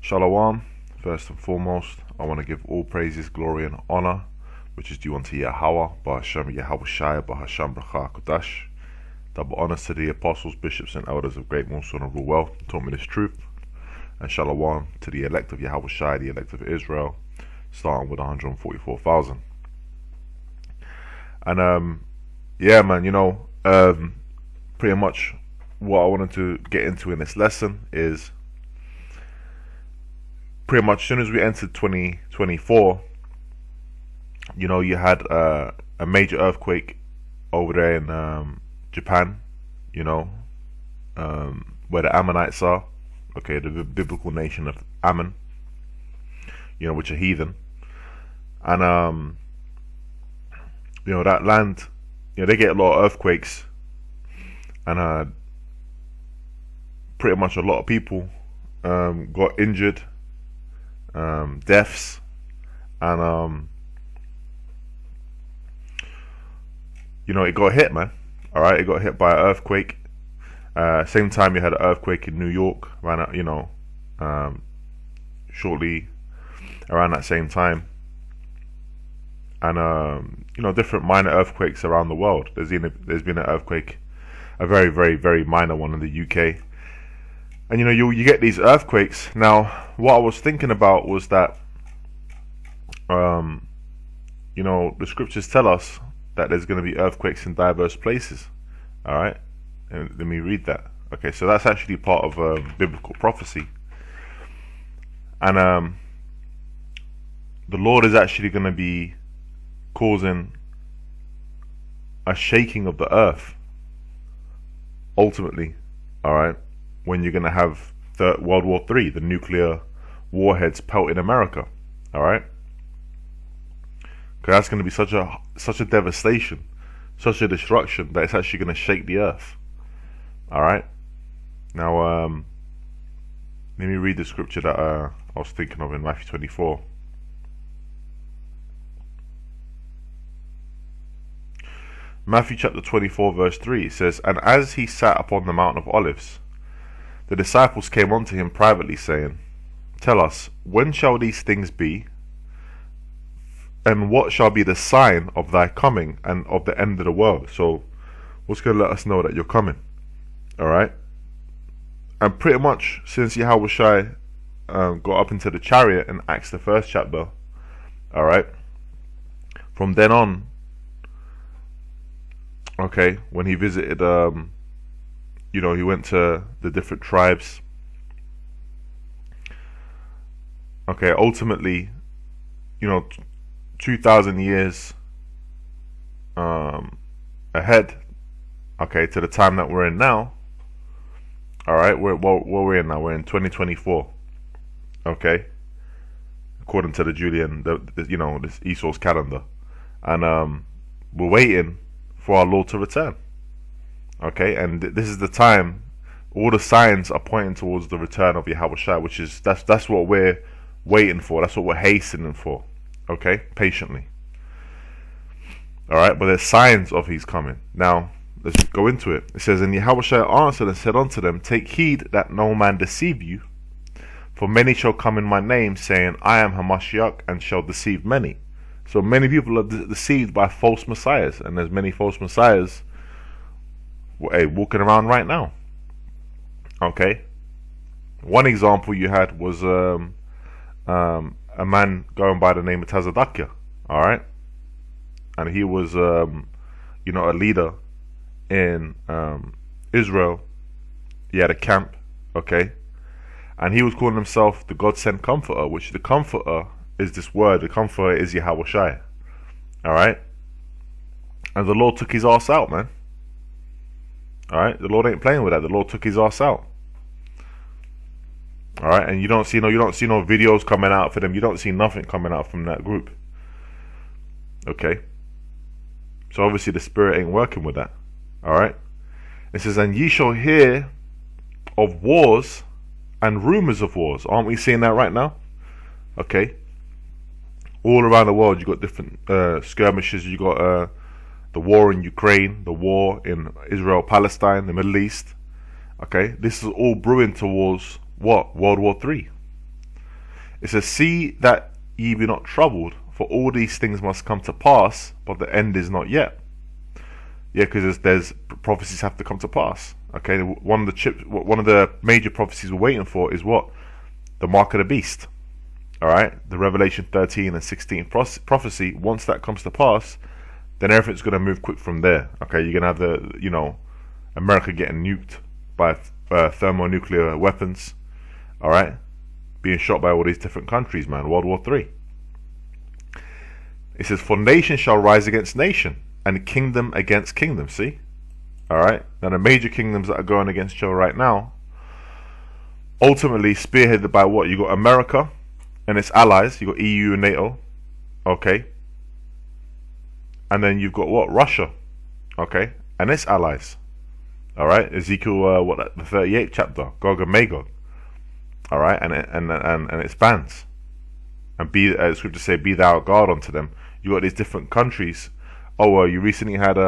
Shalom. First and foremost, I want to give all praises, glory, and honor, which is due unto Yahweh, Ba'Hashem Yahweh Shai, Ba'Hashem Bracha Kodash. Double honors to the apostles, bishops, and elders of Great Mosul and Rule Well, who taught me this truth. And Shalom to the elect of Yahweh Shai, the elect of Israel, starting with 144,000. And yeah, man, pretty much what I wanted to get into in this lesson is pretty much as soon as we entered 2024, you had a major earthquake over there in Japan, where the Ammonites are, okay, the biblical nation of Ammon, which are heathen. And, that land, they get a lot of earthquakes, and pretty much a lot of people got injured, deaths, and it got hit, man. All right, it got hit by an earthquake. Same time you had an earthquake in New York, shortly around that same time, and different minor earthquakes around the world. There's been an earthquake, a very, very, very minor one in the UK. And you get these earthquakes. Now, what I was thinking about was that, the scriptures tell us that there's going to be earthquakes in diverse places. All right, and let me read that. Okay, so that's actually part of biblical prophecy, and the Lord is actually going to be causing a shaking of the earth. Ultimately, all right, when you're going to have World War III, the nuclear warheads pelting America, all right? Because that's going to be such a devastation, such a destruction that it's actually going to shake the earth, all right? Now, let me read the scripture that I was thinking of in Matthew 24. Matthew chapter 24 verse 3 says, "And as he sat upon the Mount of Olives, the disciples came unto him privately, saying, Tell us, when shall these things be? And what shall be the sign of thy coming and of the end of the world?" So, what's going to let us know that you're coming? Alright? And pretty much, since Yahweh Shai got up into the chariot in Acts the 1st chapter, alright, from then on, okay, when he visited, he went to the different tribes. Okay, ultimately, 2,000 years ahead, okay, to the time that we're in now. All right, where we're in now, we're in 2024. Okay, according to the Julian, this Esau's calendar, and we're waiting for our Lord to return. Okay, and this is the time. All the signs are pointing towards the return of Yahweh Shai, which is that's what we're waiting for. That's what we're hastening for. Okay, patiently. All right, but there's signs of He's coming. Now let's go into it. It says, "And Yahweh Shai answered and said unto them, Take heed that no man deceive you, for many shall come in my name, saying, I am Hamashiach, and shall deceive many." So many people are deceived by false messiahs, and there's many false messiahs walking around right now. Okay, one example you had was a man going by the name of Tazadakia. All right, and he was a leader in Israel. He had a camp, okay, and he was calling himself the God-sent Comforter, which the Comforter is this word. The Comforter is Yahweh Shai. All right, and the Lord took his ass out, man. All right, the Lord ain't playing with that. The Lord took his ass out. All right, and you don't see no videos coming out for them. You don't see nothing coming out from that group. Okay, so obviously the Spirit ain't working with that. All right, it says, "And ye shall hear of wars and rumors of wars." Aren't we seeing that right now? Okay, all around the world you got different skirmishes. You got the war in Ukraine, the war in Israel, Palestine, the Middle East. Okay, this is all brewing towards what? World War III. It says, "See that ye be not troubled, for all these things must come to pass, but the end is not yet." Yeah, because there's prophecies have to come to pass. Okay, one of the major prophecies we're waiting for is what? The mark of the beast. All right, the Revelation 13 and 16 prophecy. Once that comes to pass, then everything's going to move quick from there. Okay, you're going to have America getting nuked by thermonuclear weapons. All right, being shot by all these different countries, man. World War III. It says, "For nation shall rise against nation, and kingdom against kingdom." See? All right. Now the major kingdoms that are going against each other right now, ultimately spearheaded by what? You got America and its allies. You got EU and NATO. Okay. And then you've got what? Russia. Okay. And its allies. All right. Ezekiel, the 38th chapter, Gog and Magog. All right. And its bands. And scripture say, "Be thou guard unto them." You got these different countries. You recently had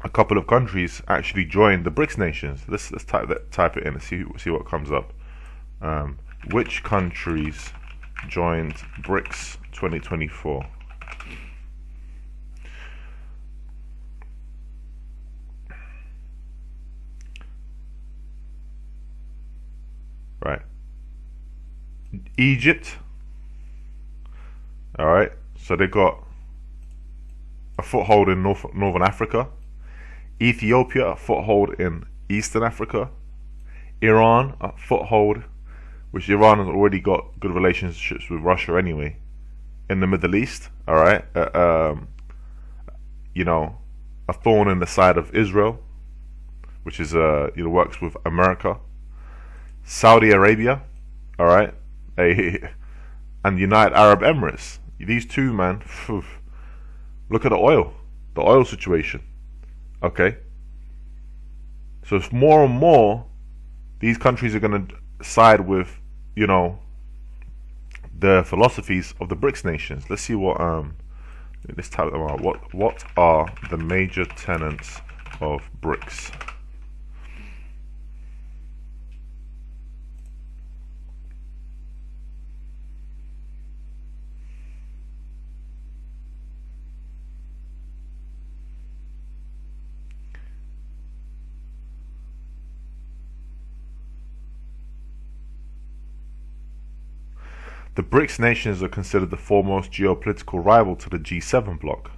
a couple of countries actually joined the BRICS nations. Let's type it in and see what comes up. Which countries joined BRICS 2024? Right. Egypt. All right. So they got a foothold in Northern Africa. Ethiopia, a foothold in Eastern Africa. Iran, a foothold, which Iran has already got good relationships with Russia anyway, in the Middle East. All right, a thorn in the side of Israel, which is works with America. Saudi Arabia, all right, and the United Arab Emirates. These two, man. Look at the oil situation. Okay. So it's more and more these countries are going to side with, the philosophies of the BRICS nations. Let's see what let's type them out. What are the major tenets of BRICS? The BRICS nations are considered the foremost geopolitical rival to the G7 bloc,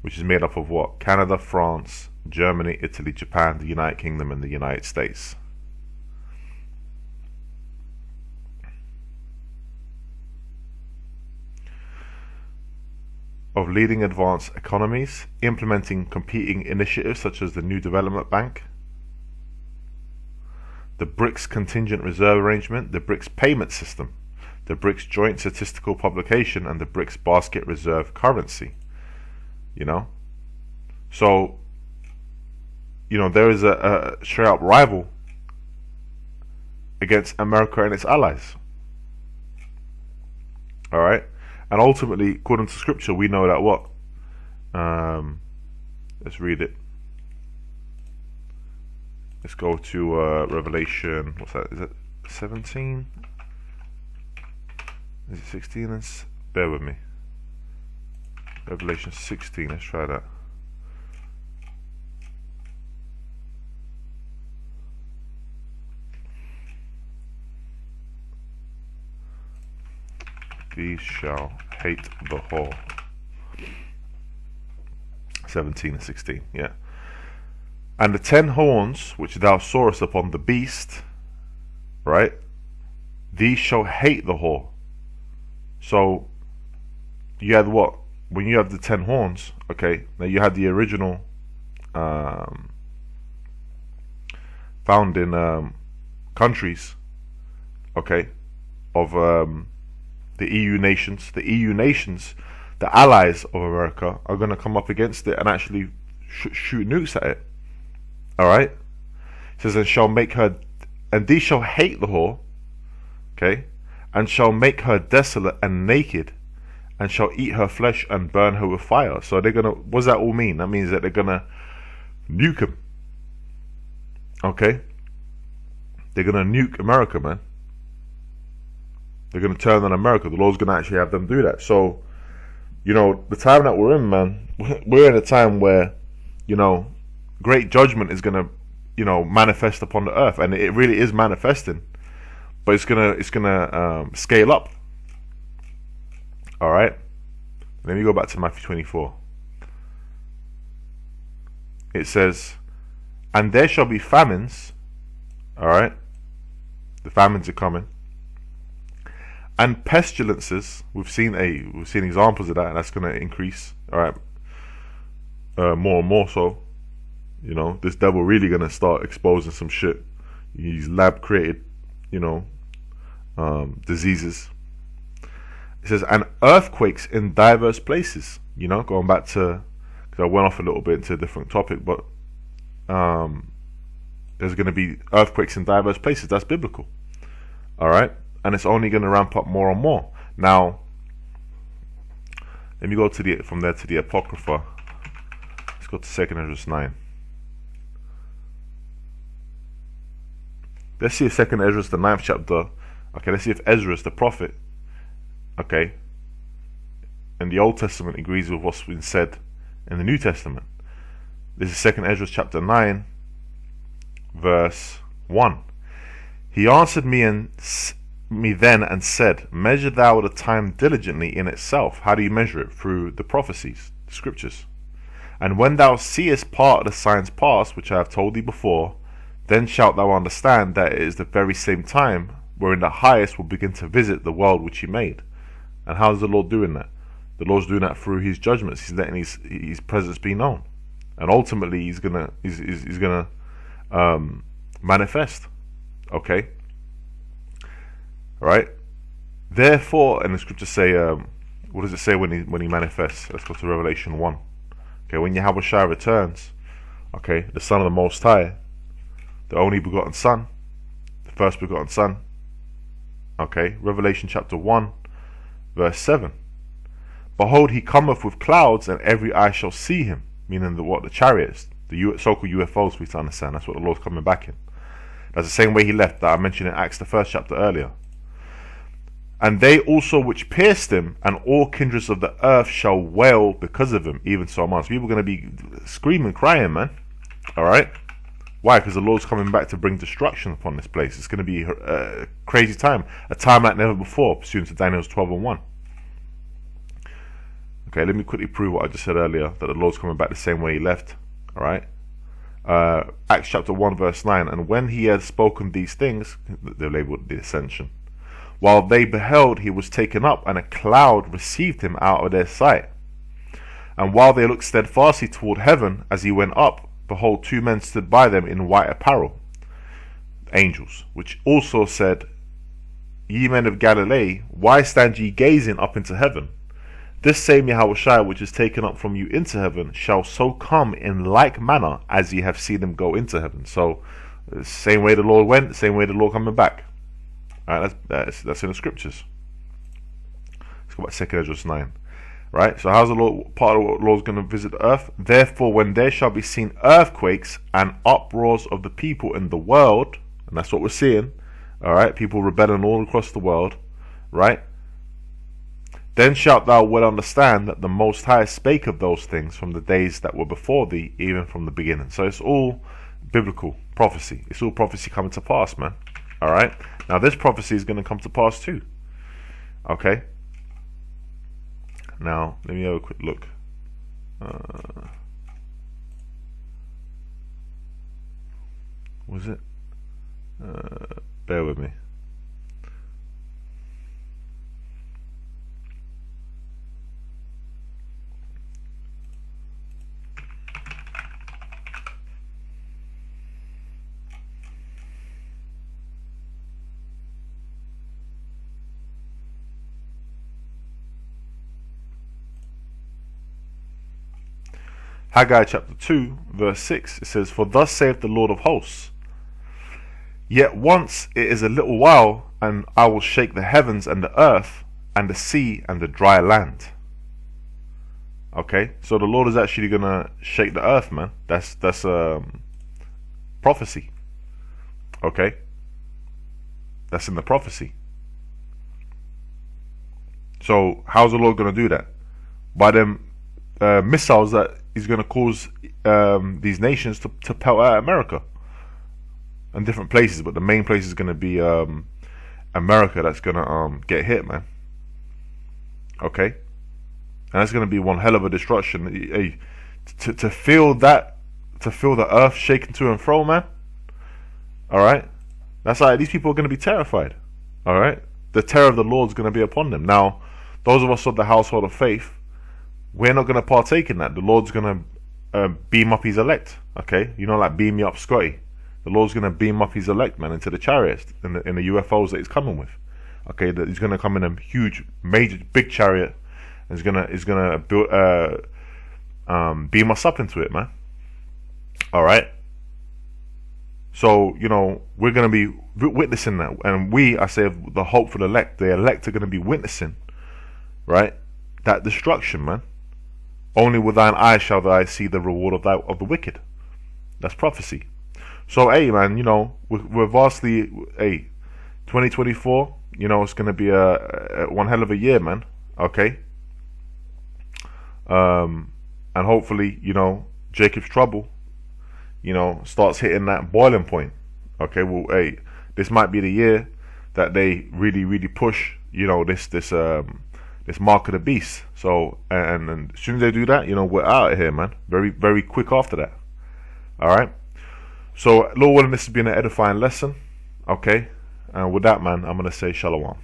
which is made up of what? Canada, France, Germany, Italy, Japan, the United Kingdom, and the United States. Of leading advanced economies, implementing competing initiatives such as the New Development Bank, the BRICS Contingent Reserve Arrangement, the BRICS Payment System, the BRICS Joint Statistical Publication, and the BRICS Basket Reserve Currency. So, there is a straight up rival against America and its allies. All right? And ultimately, according to Scripture, we know that what? Let's read it. Let's go to Revelation. What's that? Is it 17? Is it 16? Bear with me. Revelation 16. Let's try that. These shall hate the whore. 17 and 16. Yeah. And the 10 horns which thou sawest upon the beast, right? These shall hate the whore. So you had what? When you have the 10 horns, okay, now you had the original found in countries, okay, of the EU nations. The EU nations, the allies of America, are going to come up against it and actually shoot nukes at it. Alright? It says, and these shall hate the whore, okay, and shall make her desolate and naked, and shall eat her flesh and burn her with fire. So they're gonna, what does that all mean? That means that they're gonna nuke him. Okay? They're gonna nuke America, man. They're going to turn on America. The Lord's going to actually have them do that. So, the time that we're in, man, we're in a time where, great judgment is going to, manifest upon the earth, and it really is manifesting, but it's gonna scale up. All right. Let me go back to Matthew 24. It says, "And there shall be famines." All right. The famines are coming. "And pestilences." We've seen examples of that, and that's going to increase. All right. More and more so. This devil really going to start exposing some shit. These lab created, diseases. It says, "And earthquakes in diverse places." Going back to, because I went off a little bit into a different topic, but there's going to be earthquakes in diverse places. That's biblical. All right. And it's only going to ramp up more and more. Now, let me go from there to the Apocrypha. Let's go to 2nd Ezra 9. Let's see if 2nd Ezra, the 9th chapter. Okay, let's see if Ezra, the prophet, okay, in the Old Testament agrees with what's been said in the New Testament. This is 2nd Ezra chapter 9, verse 1. "He answered me then and said, Measure thou the time diligently in itself." How do you measure it? Through the prophecies, the scriptures. "And when thou seest part of the signs past, which I have told thee before, then shalt thou understand that it is the very same time wherein the highest will begin to visit the world which he made." And how is the Lord doing that? The Lord's doing that through his judgments. He's letting his presence be known, and ultimately he's gonna manifest. Okay. All right. Therefore, and the scriptures say, what does it say when he manifests? Let's go to Revelation 1. Okay, when Yahushua returns, okay, the Son of the Most High, the only begotten Son, the first begotten Son. Okay, Revelation chapter 1, verse 7. "Behold, he cometh with clouds, and every eye shall see him." Meaning the chariots, the so-called UFOs, we to understand. That's what the Lord's coming back in. That's the same way he left that I mentioned in Acts, the 1st chapter earlier. "And they also which pierced him, and all kindreds of the earth shall wail because of him, even so much." People are going to be screaming, crying, man. All right. Why? Because the Lord's coming back to bring destruction upon this place. It's going to be a crazy time, a time like never before, pursuant to Daniel's 12 and 1. Okay, let me quickly prove what I just said earlier, that the Lord's coming back the same way he left. All right. Acts chapter 1, verse 9. "And when he had spoken these things," they're labeled the ascension, "while they beheld, he was taken up, and a cloud received him out of their sight. And while they looked steadfastly toward heaven as he went up, behold, 2 men stood by them in white apparel, angels, which also said, Ye men of Galilee, why stand ye gazing up into heaven? This same Yahushua which is taken up from you into heaven shall so come in like manner as ye have seen him go into heaven." So, same way the Lord went, same way the Lord coming back. All right, that's in the scriptures. Let's go back to 2nd Ezra 9. Right, so how's the Lord, part of what the Lord's going to visit the earth? "Therefore, when there shall be seen earthquakes and uproars of the people in the world," and that's what we're seeing, all right, people rebelling all across the world, right? "Then shalt thou well understand that the Most High spake of those things from the days that were before thee, even from the beginning." So it's all biblical prophecy. It's all prophecy coming to pass, man. All right. Now this prophecy is going to come to pass too. Okay. Now let me have a quick look. Was it? Bear with me. Haggai chapter 2, verse 6, it says, "For thus saith the Lord of hosts, Yet once it is a little while, and I will shake the heavens and the earth, and the sea and the dry land." Okay, so the Lord is actually going to shake the earth, man. That's prophecy. Okay, that's in the prophecy. So how's the Lord going to do that? By them missiles that He's going to cause these nations to pelt out America and different places, but the main place is going to be America that's going to get hit, man. Okay, and that's going to be one hell of a destruction. Hey, to feel that, to feel the earth shaking to and fro, man. All right, that's like these people are going to be terrified. All right, the terror of the Lord is going to be upon them. Now, those of us of the household of faith, we're not going to partake in that. The Lord's going to beam up His elect. Okay, you know, like beam me up, Scotty. The Lord's going to beam up His elect, man, into the chariots, in the UFOs that He's coming with. Okay, that He's going to come in a huge, major, big chariot, and He's gonna build, beam us up into it, man. All right. So, you know, we're going to be witnessing that, and I say, the hopeful elect, the elect are going to be witnessing, right, that destruction, man. Only with thine eyes shall thou see the reward of the wicked. That's prophecy. So, hey, man, you know, we're vastly, 2024, you know, it's going to be a one hell of a year, man. Okay. And hopefully, you know, Jacob's trouble, you know, starts hitting that boiling point. Okay. Well, hey, this might be the year that they really, really push, you know, this mark of the beast. So, and as soon as they do that, you know, we're out of here, man. Very, very quick after that. All right. So, Lord willing, this has been an edifying lesson. Okay. And with that, man, I'm going to say shalom.